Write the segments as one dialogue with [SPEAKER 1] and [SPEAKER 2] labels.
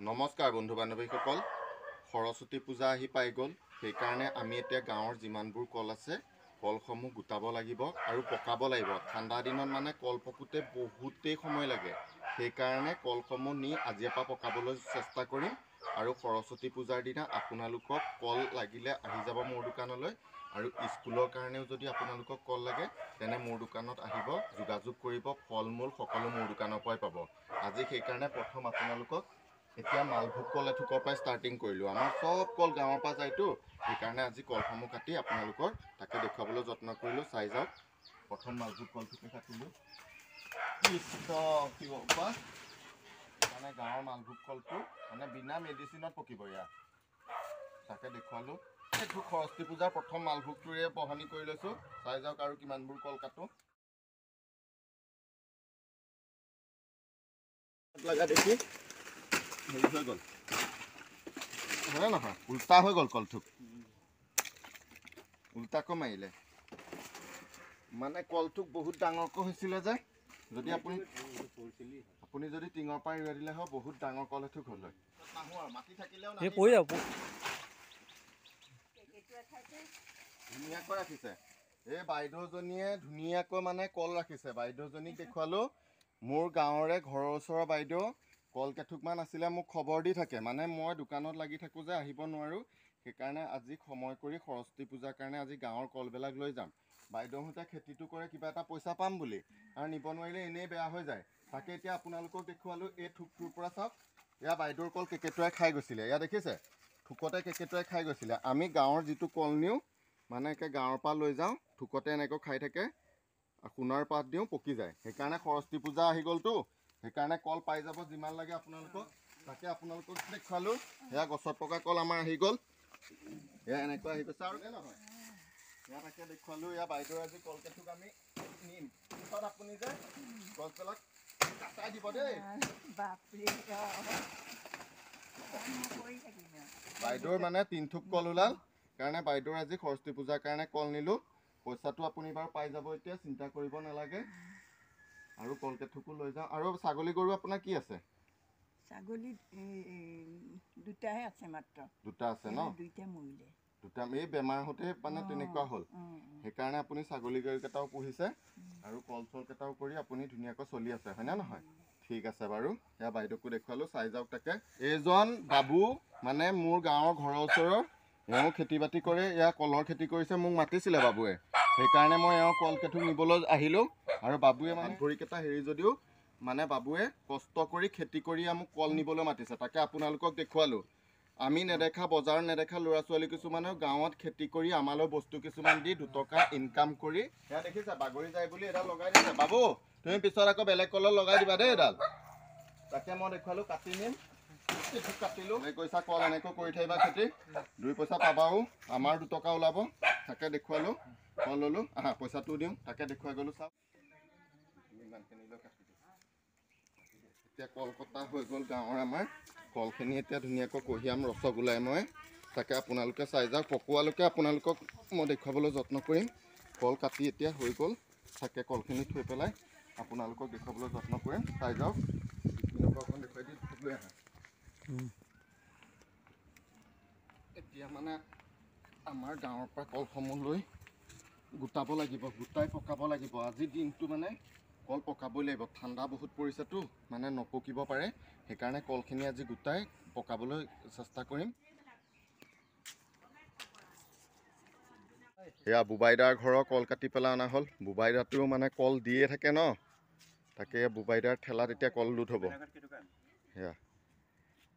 [SPEAKER 1] নমস্কাৰ বন্ধু বান্ধৱীসকল, সৰস্বতী পূজা আহি পাই গ'ল। সেইকাৰণে আমি এতিয়া গাঁৱৰ যিমানবোৰ কল আছে কলসমূহ গোটাব লাগিব আৰু পকাব লাগিব। ঠাণ্ডা দিনত মানে কল পকোতে বহুতেই সময় লাগে। সেইকাৰণে কলসমূহ নি আজিৰ পৰা পকাবলৈ চেষ্টা কৰিম আৰু সৰস্বতী পূজাৰ দিনা আপোনালোকক কল লাগিলে আহি যাব মোৰ দোকানলৈ। আৰু স্কুলৰ কাৰণেও যদি আপোনালোকক কল লাগে তেনে মোৰ দোকানত আহিব, যোগাযোগ কৰিব। ফল মূল সকলো মোৰ দোকানৰ পৰাই পাব। আজি সেইকাৰণে প্ৰথম আপোনালোকক এতিয়া মালভোগ কল এথোকৰ পৰাই ষ্টাৰ্টিং কৰিলোঁ। আমাৰ চব কল গাঁৱৰ পৰা যায়তো, সেইকাৰণে আজি কলসমূহ কাটি আপোনালোকৰ তাকে দেখুৱাবলৈ যত্ন কৰিলোঁ। চাই যাওক, প্ৰথম মালভোগ কলটোকে কাটিলোঁ। মানে গাঁৱৰ মালভোগ কলটো মানে বিনা মেডিচিনত পকিব ইয়াত, তাকে দেখুৱালোঁ। এইটো সৰস্বতী পূজাৰ প্ৰথম মালভোগটোৰে বহনি কৰি লৈছোঁ। চাই যাওক আৰু কিমানবোৰ কল কাটোঁ। লগা দেখি হেৰি হৈ গ'ল, হয় নহয়, উল্টা হৈ গ'ল কলথোক, উল্টাকৈ মাৰিলে। মানে কলথোক বহুত ডাঙৰকৈ হৈছিলে যে, যদি আপুনি যদি টিঙৰ পৰা ৰুই দিলে হয় বহুত ডাঙৰ কল এথোক হ'ল হয়। মাটি থাকিলেও ধুনীয়াকৈ ৰাখিছে। এই বাইদেউজনীয়ে ধুনীয়াকৈ মানে কল ৰাখিছে। বাইদেউজনীক দেখুৱালোঁ। মোৰ গাঁৱৰে ঘৰৰ ওচৰৰ বাইদেউ কল কেথোকমান আছিলে, মোক খবৰ দি থাকে। মানে মই দোকানত লাগি থাকোঁ যে আহিব নোৱাৰোঁ, সেইকাৰণে আজি সময় কৰি সৰস্বতী পূজাৰ কাৰণে আজি গাঁৱৰ কলবিলাক লৈ যাম। বাইদেউহঁতে খেতিটো কৰে কিবা এটা পইচা পাম বুলি, আৰু নিব নোৱাৰিলে এনেই বেয়া হৈ যায়। তাকে এতিয়া আপোনালোকক দেখুৱালোঁ। এই থোকটোৰ পৰা চাওক, এয়া বাইদেউৰ কল কেকেটুৱাই খাই গৈছিলে। এয়া দেখিছে, থোকতে কেকেটুৱাই খাই গৈছিলে। আমি গাঁৱৰ যিটো কল নিওঁ মানে একে গাঁৱৰ পৰা লৈ যাওঁ, থোকতে এনেকৈ খাই থাকে, সোণৰ পাত দিওঁ, পকি যায়। সেইকাৰণে সৰস্বতী পূজা আহি গ'লতো, সেইকাৰণে কল পাই যাব যিমান লাগে আপোনালোকক। তাকে আপোনালোকক দেখুৱালোঁ। সেয়া গছত পকা কল আমাৰ আহি গ'ল। এয়া এনেকৈ আহি গৈছে আৰু নহয়, এয়া তাকে দেখুৱালোঁ। এয়া বাইদেউৰ আজি কল কেথোক আমি নিম। পিছত আপুনি যে গছবিলাক কাটাই দিব দেই। বাইদেউৰ মানে 3 থোক কল ওলাল, কাৰণে বাইদেউৰ আজি সৰস্বতী পূজাৰ কাৰণে কল নিলোঁ। পইচাটো আপুনি বাৰু পাই যাব, এতিয়া চিন্তা কৰিব নালাগে। আৰু কল কেথোকো লৈ যাওঁ। আৰু ছাগলী গৰু আপোনাৰ কি আছে?
[SPEAKER 2] ছাগলী দুটাহে আছে মাত্ৰ।
[SPEAKER 1] দুটা আছে ন?
[SPEAKER 2] দুইটা মৰিলে।
[SPEAKER 1] দুটা এই বেমাৰ হওঁতে মানে তেনেকুৱা হ'ল। সেইকাৰণে আপুনি ছাগলী গৰুকেইটাও পুহিছে আৰু কল চলকেইটাও কৰি আপুনি ধুনীয়াকৈ চলি আছে, হয়নে নহয়? ঠিক আছে বাৰু, এয়া বাইদেউকো দেখুৱালোঁ। চাই যাওক তাকে। এইজন বাবু মানে মোৰ গাঁৱৰ ঘৰৰ ওচৰৰ, এওঁ খেতি বাতি কৰে। এয়া কলৰ খেতি কৰিছে, মোক মাতিছিলে বাবুৱে। সেইকাৰণে মই এওঁ কল কেথোক নিবলৈ আহিলোঁ। আৰু বাবুৱে মানে ভৰিকেইটা হেৰি যদিও মানে বাবুৱে কষ্ট কৰি খেতি কৰি মোক কল নিবলৈ মাতিছে। তাকে আপোনালোকক দেখুৱালোঁ। আমি নেদেখা, বজাৰ নেদেখা ল'ৰা ছোৱালী কিছুমানেও গাঁৱত খেতি কৰি আমালৈ বস্তু কিছুমান দি 2 টকা ইনকাম কৰি, সেয়া দেখিছে বাগৰি যায় বুলি এডাল লগাই দিছে। বাবু তুমি পিছত আকৌ বেলেগ কলত লগাই দিবা দেই এডাল। তাকে মই দেখুৱালোঁ, কাটি নিম। কাটিলোঁ। এই পইচা কল এনেকৈ কৰি থাকিবা খেতি, 2 পইচা পাবাও, আমাৰ 2 টকা ওলাব। তাকে দেখুৱালোঁ, কল ল'লোঁ। আহা পইচাটোও দিওঁ। তাকে দেখুৱাই গ'লোঁ। চাওক ইমানখিনি লৈ কাটি দিওঁ। এতিয়া কল কটা হৈ গ'ল গাঁৱৰ আমাৰ। কলখিনি এতিয়া ধুনীয়াকৈ কঢ়িয়াম ৰসগোল্লাই মই। তাকে আপোনালোকে চাই যাওক। পকোৱালৈকে আপোনালোকক মই দেখুৱাবলৈ যত্ন কৰিম। কল কাটি এতিয়া হৈ গ'ল। তাকে কলখিনি থৈ পেলাই আপোনালোকক দেখুৱাবলৈ যত্ন কৰিম। চাই যাওক। অকণ দেখুৱাই দি লৈ আহা। এতিয়া মানে আমাৰ গাঁৱৰ পৰা কলসমূহ লৈ গোটাব লাগিব, গোটাই পকাব লাগিব। আজিৰ দিনটো মানে কল পকাবই লাগিব। ঠাণ্ডা বহুত পৰিছেতো, মানে নপকিব পাৰে। সেইকাৰণে কলখিনি আজি গোটাই পকাবলৈ চেষ্টা কৰিম। এয়া বুবাইদাৰ ঘৰৰ কল কাটি পেলাই অনা হ'ল। বুবাইদাটোও মানে কল দিয়ে থাকে ন, তাকে বুবাইদাৰ ঠেলাত এতিয়া কল লোড হ'ব।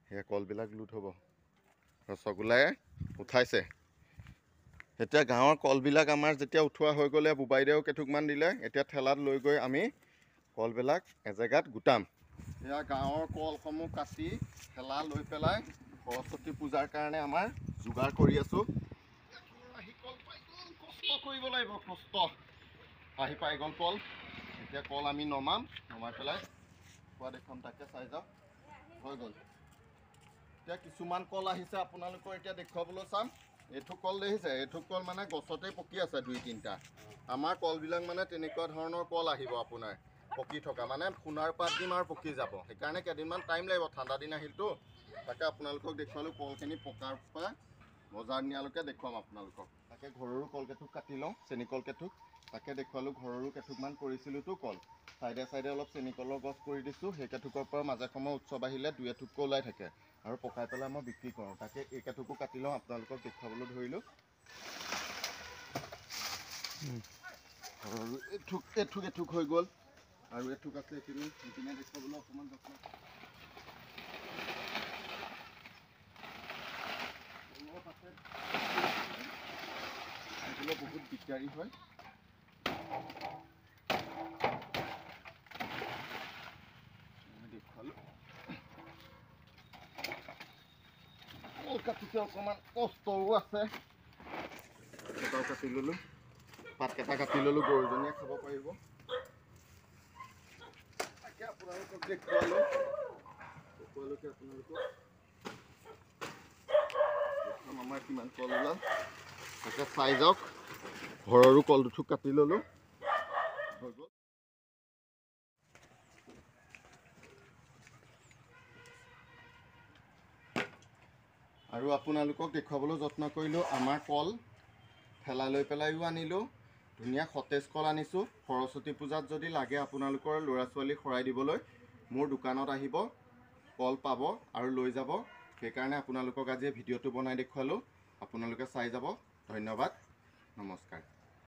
[SPEAKER 1] সেয়া কলবিলাক লোড হ'ব। ৰসগোল্লাই উঠাইছে। এতিয়া গাঁৱৰ কলবিলাক আমাৰ যেতিয়া উঠোৱা হৈ গ'লে বুবাইদেউ কেথোকমান দিলে। এতিয়া ঠেলাত লৈ গৈ আমি কলবিলাক এজেগাত গোটাম। এয়া গাঁৱৰ কলসমূহ কাটি ঠেলা লৈ পেলাই সৰস্বতী পূজাৰ কাৰণে আমাৰ যোগাৰ কৰি আছোঁ। আহি কল পাই গ'ল, কষ্ট কৰিব লাগিব, কষ্ট। আহি পাই গ'ল কল। এতিয়া কল আমি নমাম, নমাই পেলাই খোৱা দেখুৱাম। তাকে চাই যাওক, হৈ গ'ল। এতিয়া কিছুমান কল আহিছে আপোনালোকৰ এতিয়া দেখুৱাবলৈ চাম। এইটো কল দেখিছে, এইটো কল মানে গছতেই পকি আছে 2-3টা। আমাৰ কলবিলাক মানে তেনেকুৱা ধৰণৰ কল আহিব আপোনাৰ পকি থকা, মানে সোণাৰ পাত দিম আৰু পকি যাব। সেইকাৰণে কেইদিনমান টাইম লাগিব, ঠাণ্ডা দিন আহিলতো। তাকে আপোনালোকক দেখুৱালোঁ কলখিনি পকাৰ পৰা বজাৰ নিয়ালৈকে দেখুৱাম আপোনালোকক। তাকে ঘৰৰো কলকেঠুক কাটি লওঁ, চেনি কলকেঠুক। তাকে দেখুৱালোঁ ঘৰৰো কেঠুকমান কৰিছিলোঁতো কল। চাইডে চাইডে অলপ চেনি কলৰ গছ কৰি দিছোঁ। সেই কেঠুকৰ পৰা মাজে সময়ে উৎসৱ আহিলে 2-এঠুককৈ ওলাই থাকে আৰু পকাই পেলাই মই বিক্ৰী কৰোঁ। তাকে এই কেঠুকো কাটি লওঁ, আপোনালোকক দেখুৱাবলৈ ধৰিলোঁ। ঘৰৰো এঠুক হৈ গ'ল আৰু এঠুক আছে এইখিনি দেখুৱাবলৈ অকণমান যত্ন বহুত দিগদাৰী হয়। দেখুৱালোঁ কাটোতে অকণমান কষ্টও আছে। পাতকেইটাও কাটি ল'লোঁ, পাতকেইটা কাটি ল'লোঁ, গৰুজনীয়ে খাব পাৰিব। তাকে আপোনালোকক দেখুৱালোঁ আমাৰ কিমান কল ওলাল তাকে চাই যাওক। ঘৰৰো কল দুঠুক কাটি ল'লোঁ, হৈ গ'ল। আৰু আপোনালোকক দেখুৱাবলৈ যত্ন কৰিলোঁ। আমাৰ কল ঠেলা লৈ পেলাইও আনিলোঁ, ধুনীয়া সতেজ কল আনিছোঁ। সৰস্বতী পূজাত যদি লাগে আপোনালোকৰ ল'ৰা ছোৱালীক শৰাই দিবলৈ মোৰ দোকানত আহিব, কল পাব আৰু লৈ যাব। সেইকাৰণে আপোনালোকক আজি ভিডিঅ'টো বনাই দেখুৱালোঁ। আপোনালোকে চাই যাব। ধন্যবাদ, নমস্কাৰ।